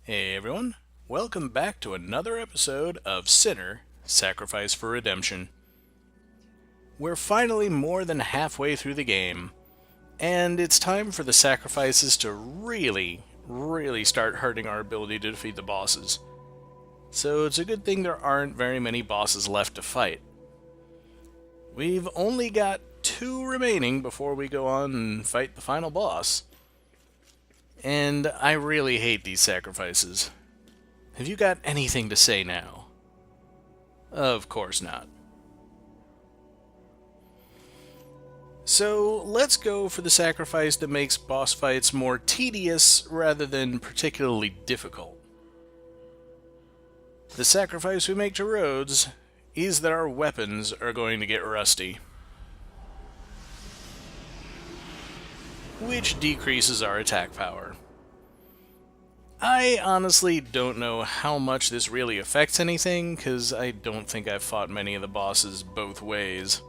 Hey everyone, welcome back to another episode of Sinner Sacrifice for Redemption. We're finally more than halfway through the game, and it's time for the sacrifices to really start hurting our ability to defeat the bosses. So it's a good thing there aren't very many bosses left to fight. We've only got 2 remaining before we go on and fight the final boss. And I really hate these sacrifices. Have you got anything to say now? Of course not. So let's go for the sacrifice that makes boss fights more tedious rather than particularly difficult. The sacrifice we make to Rhodes is that our weapons are going to get rusty, which decreases our attack power. I honestly don't know how much this really affects anything, because I don't think I've fought many of the bosses both ways.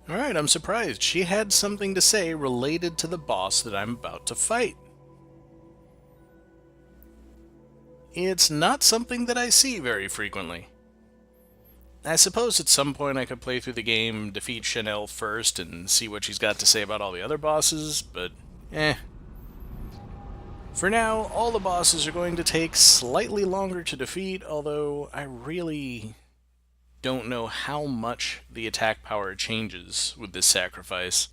Alright, I'm surprised. She had something to say related to the boss that I'm about to fight. It's not something that I see very frequently. I suppose at some point I could play through the game, defeat Chanel first, and see what she's got to say about all the other bosses, but For now, all the bosses are going to take slightly longer to defeat, although I really don't know how much the attack power changes with this sacrifice.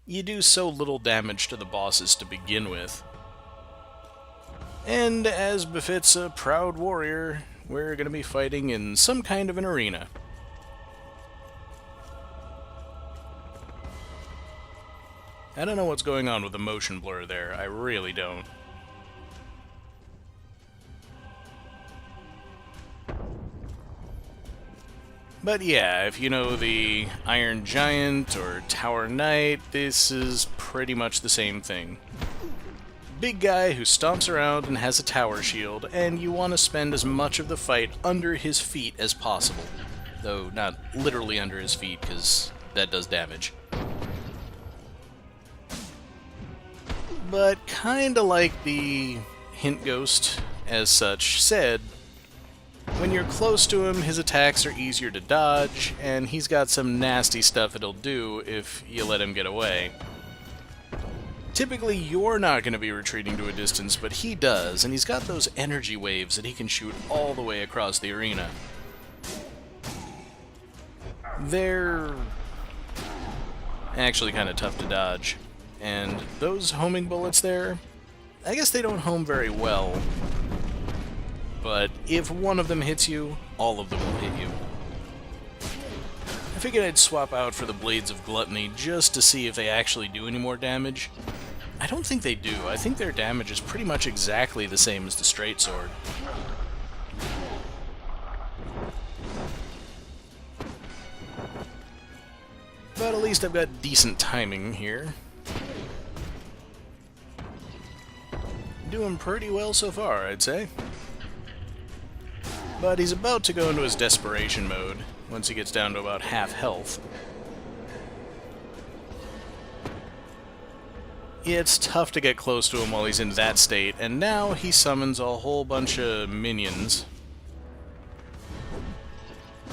You do so little damage to the bosses to begin with. And as befits a proud warrior, we're going to be fighting in some kind of an arena. I don't know what's going on with the motion blur there, I really don't. But yeah, if you know the Iron Giant or Tower Knight, this is pretty much the same thing. Big guy who stomps around and has a tower shield, and you want to spend as much of the fight under his feet as possible. Though not literally under his feet, because that does damage. But kinda like the Hint Ghost, as such, said, when you're close to him, his attacks are easier to dodge, and he's got some nasty stuff that he'll do if you let him get away. Typically, you're not going to be retreating to a distance, but he does, and he's got those energy waves that he can shoot all the way across the arena. They're actually kind of tough to dodge, and those homing bullets there, I guess they don't home very well. But if one of them hits you, all of them will hit you. I figured I'd swap out for the Blades of Gluttony just to see if they actually do any more damage. I don't think they do. I think their damage is pretty much exactly the same as the Straight Sword. But at least I've got decent timing here. Doing pretty well so far, I'd say. But he's about to go into his desperation mode once he gets down to about half health. It's tough to get close to him while he's in that state, and now he summons a whole bunch of minions.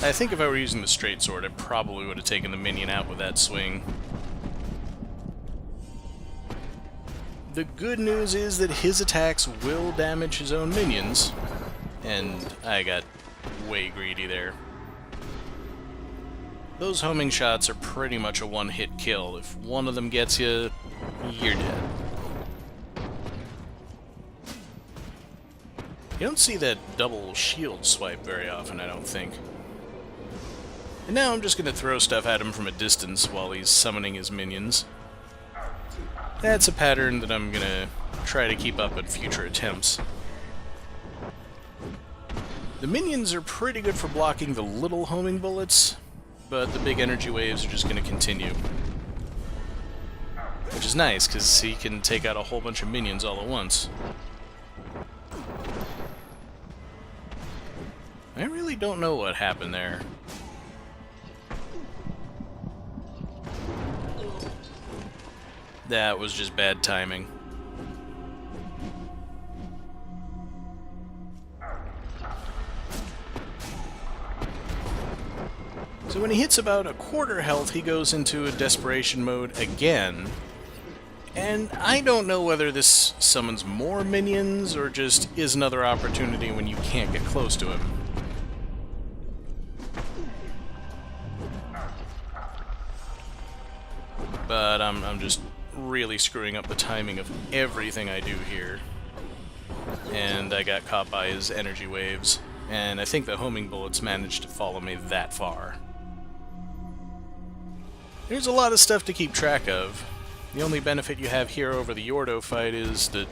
I think if I were using the Straight Sword, I probably would have taken the minion out with that swing. The good news is that his attacks will damage his own minions. And I got way greedy there. Those homing shots are pretty much a one-hit kill. If one of them gets you, you're dead. You don't see that double shield swipe very often, I don't think. And now I'm just going to throw stuff at him from a distance while he's summoning his minions. That's a pattern that I'm going to try to keep up in future attempts. The minions are pretty good for blocking the little homing bullets, but the big energy waves are just going to continue. Which is is nice, because he can take out a whole bunch of minions all at once. I really don't know what happened there. That was just bad timing. So when he hits about a quarter health, he goes into a desperation mode again. And I don't know whether this summons more minions or just is another opportunity when you can't get close to him. But I'm just really screwing up the timing of everything I do here. And I got caught by his energy waves. And I think the homing bullets managed to follow me that far. There's a lot of stuff to keep track of. The only benefit you have here over the Yordo fight is that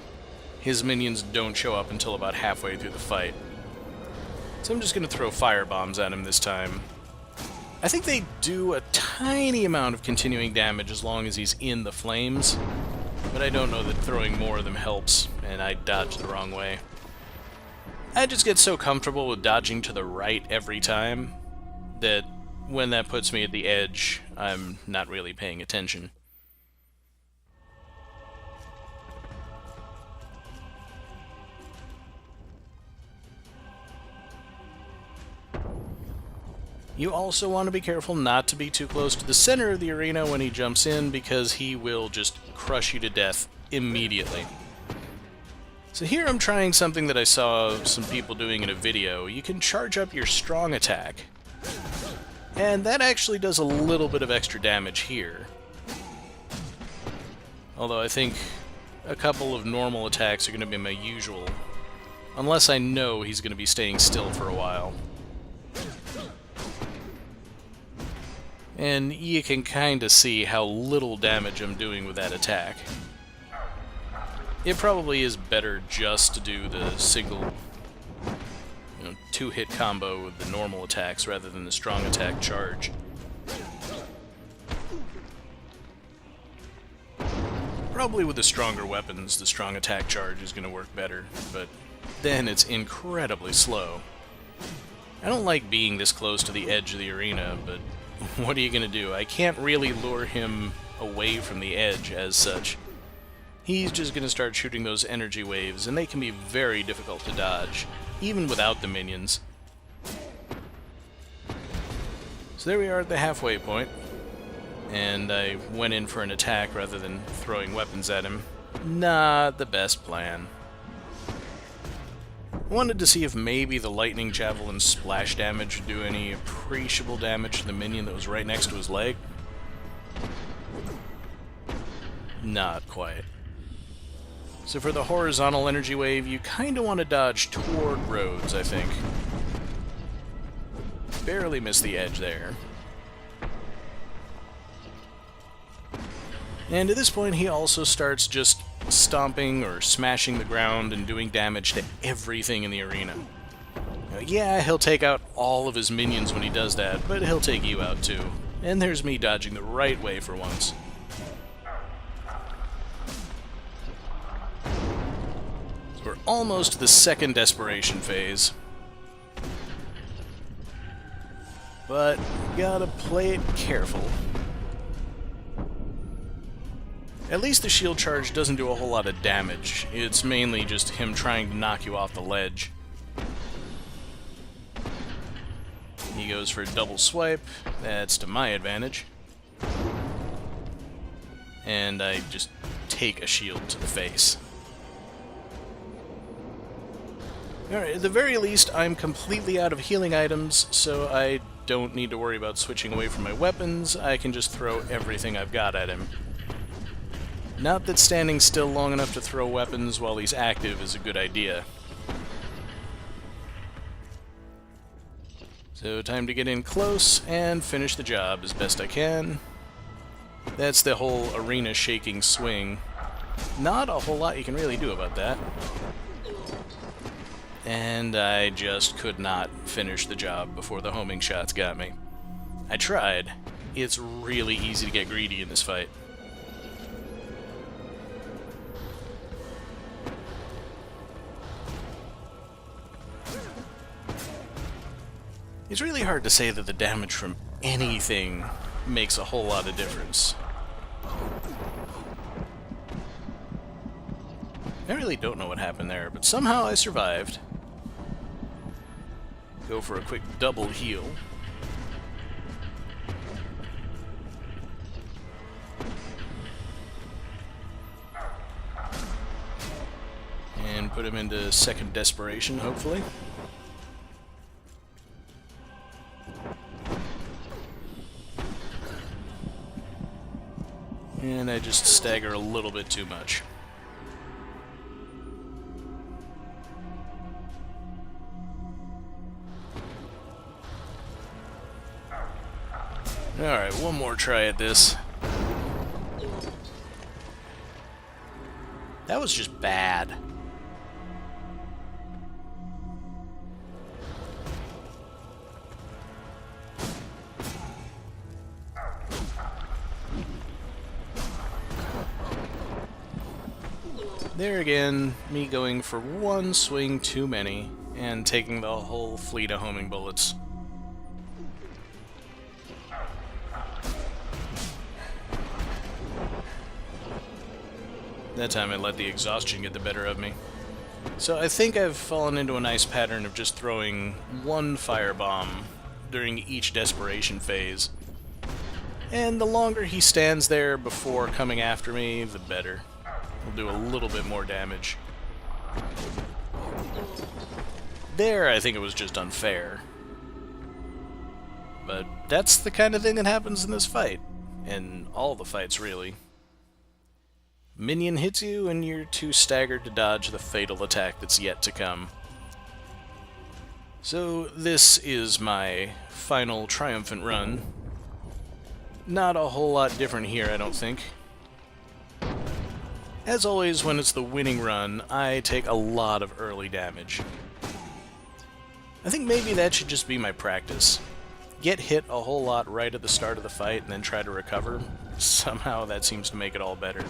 his minions don't show up until about halfway through the fight. So I'm just going to throw fire bombs at him this time. I think they do a tiny amount of continuing damage as long as he's in the flames, but I don't know that throwing more of them helps, and I dodged the wrong way. I just get so comfortable with dodging to the right every time that when that puts me at the edge, I'm not really paying attention. You also want to be careful not to be too close to the center of the arena when he jumps in, because he will just crush you to death immediately. So here I'm trying something that I saw some people doing in a video. You can charge up your strong attack, and that actually does a little bit of extra damage here. Although I think a couple of normal attacks are going to be my usual, unless I know he's going to be staying still for a while. And you can kind of see how little damage I'm doing with that attack. It probably is better just to do the single, two-hit combo with the normal attacks rather than the strong attack charge. Probably with the stronger weapons, the strong attack charge is going to work better, but then it's incredibly slow. I don't like being this close to the edge of the arena, but what are you going to do? I can't really lure him away from the edge as such. He's just going to start shooting those energy waves, and they can be very difficult to dodge, even without the minions. So there we are at the halfway point, and I went in for an attack rather than throwing weapons at him. Not the best plan. I wanted to see if maybe the lightning javelin splash damage would do any appreciable damage to the minion that was right next to his leg. Not quite. So for the horizontal energy wave, you kind of want to dodge toward Rhodes, I think. Barely missed the edge there. And at this point, he also starts just stomping or smashing the ground and doing damage to everything in the arena. Yeah, he'll take out all of his minions when he does that, but he'll take you out too. And there's me dodging the right way for once. So we're almost to the second desperation phase. But gotta play it careful. At least the shield charge doesn't do a whole lot of damage. It's mainly just him trying to knock you off the ledge. He goes for a double swipe. That's to my advantage. And I just take a shield to the face. Alright, at the very least, I'm completely out of healing items, so I don't need to worry about switching away from my weapons. I can just throw everything I've got at him. Not that standing still long enough to throw weapons while he's active is a good idea. So time to get in close and finish the job as best I can. That's the whole arena shaking swing. Not a whole lot you can really do about that. And I just could not finish the job before the homing shots got me. I tried. It's really easy to get greedy in this fight. It's really hard to say that the damage from anything makes a whole lot of difference. I really don't know what happened there, but somehow I survived. Go for a quick double heal. And put him into second desperation, hopefully. And I just stagger a little bit too much. Alright, one more try at this. That was just bad. There again, me going for one swing too many, and taking the whole fleet of homing bullets. That time I let the exhaustion get the better of me. So I think I've fallen into a nice pattern of just throwing one firebomb during each desperation phase. And the longer he stands there before coming after me, the better. We'll do a little bit more damage. There, I think it was just unfair. But that's the kind of thing that happens in this fight. In all the fights, really. Minion hits you, and you're too staggered to dodge the fatal attack that's yet to come. So, this is my final triumphant run. Not a whole lot different here, I don't think. As always, when it's the winning run, I take a lot of early damage. I think maybe that should just be my practice. Get hit a whole lot right at the start of the fight and then try to recover. Somehow that seems to make it all better.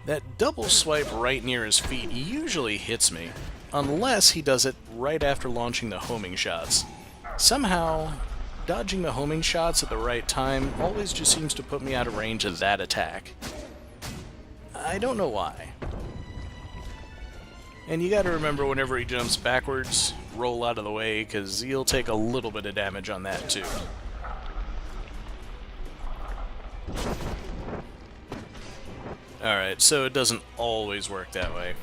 That double swipe right near his feet usually hits me, unless he does it right after launching the homing shots. Somehow, dodging the homing shots at the right time always just seems to put me out of range of that attack. I don't know why. And you gotta remember whenever he jumps backwards, roll out of the way, because he'll take a little bit of damage on that too. Alright, so it doesn't always work that way.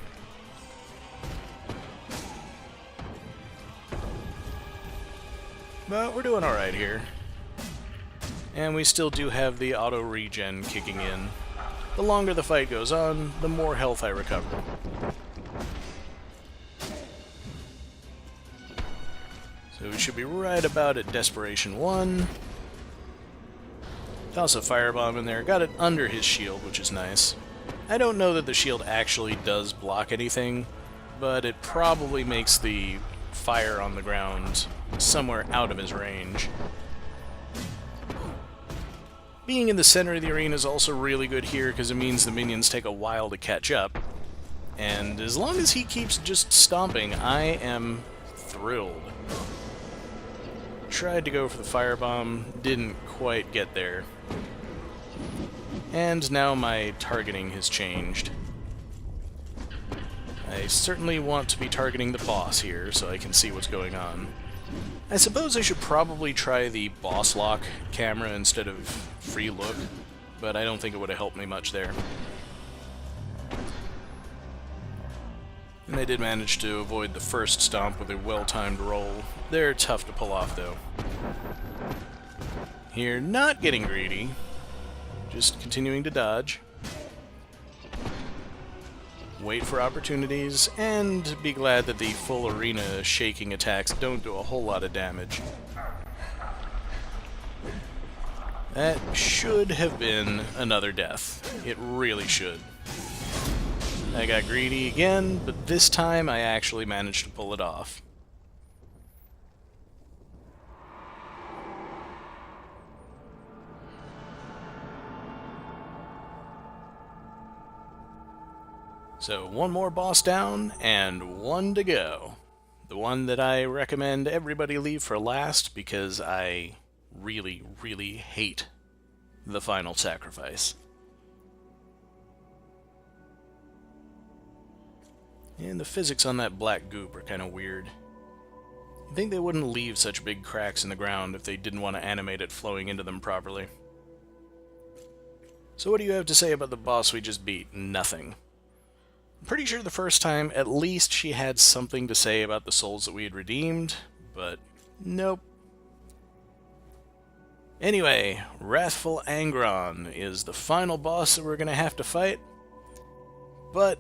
But we're doing alright here. And we still do have the auto regen kicking in. The longer the fight goes on, the more health I recover. So we should be right about at Desperation 1. Toss a firebomb in there, got it under his shield, which is nice. I don't know that the shield actually does block anything, but it probably makes the fire on the ground somewhere out of his range. Being in the center of the arena is also really good here because it means the minions take a while to catch up. And as long as he keeps just stomping, I am thrilled. Tried to go for the firebomb, didn't quite get there. And now my targeting has changed. I certainly want to be targeting the boss here so I can see what's going on. I suppose I should probably try the boss lock camera instead of free look, but I don't think it would have helped me much there. And I did manage to avoid the first stomp with a well-timed roll. They're tough to pull off, though. Here, not getting greedy, just continuing to dodge. Wait for opportunities, and be glad that the full arena shaking attacks don't do a whole lot of damage. That should have been another death. It really should. I got greedy again, but this time I actually managed to pull it off. So one more boss down and one to go. The one that I recommend everybody leave for last because I really, really hate the final sacrifice. And the physics on that black goop are kind of weird. You'd think they wouldn't leave such big cracks in the ground if they didn't want to animate it flowing into them properly. So what do you have to say about the boss we just beat? Nothing. I'm pretty sure the first time, at least she had something to say about the souls that we had redeemed, but nope. Anyway, Wrathful Angron is the final boss that we're going to have to fight, but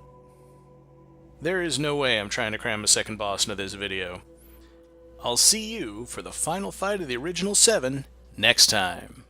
there is no way I'm trying to cram a second boss into this video. I'll see you for the final fight of the original 7 next time.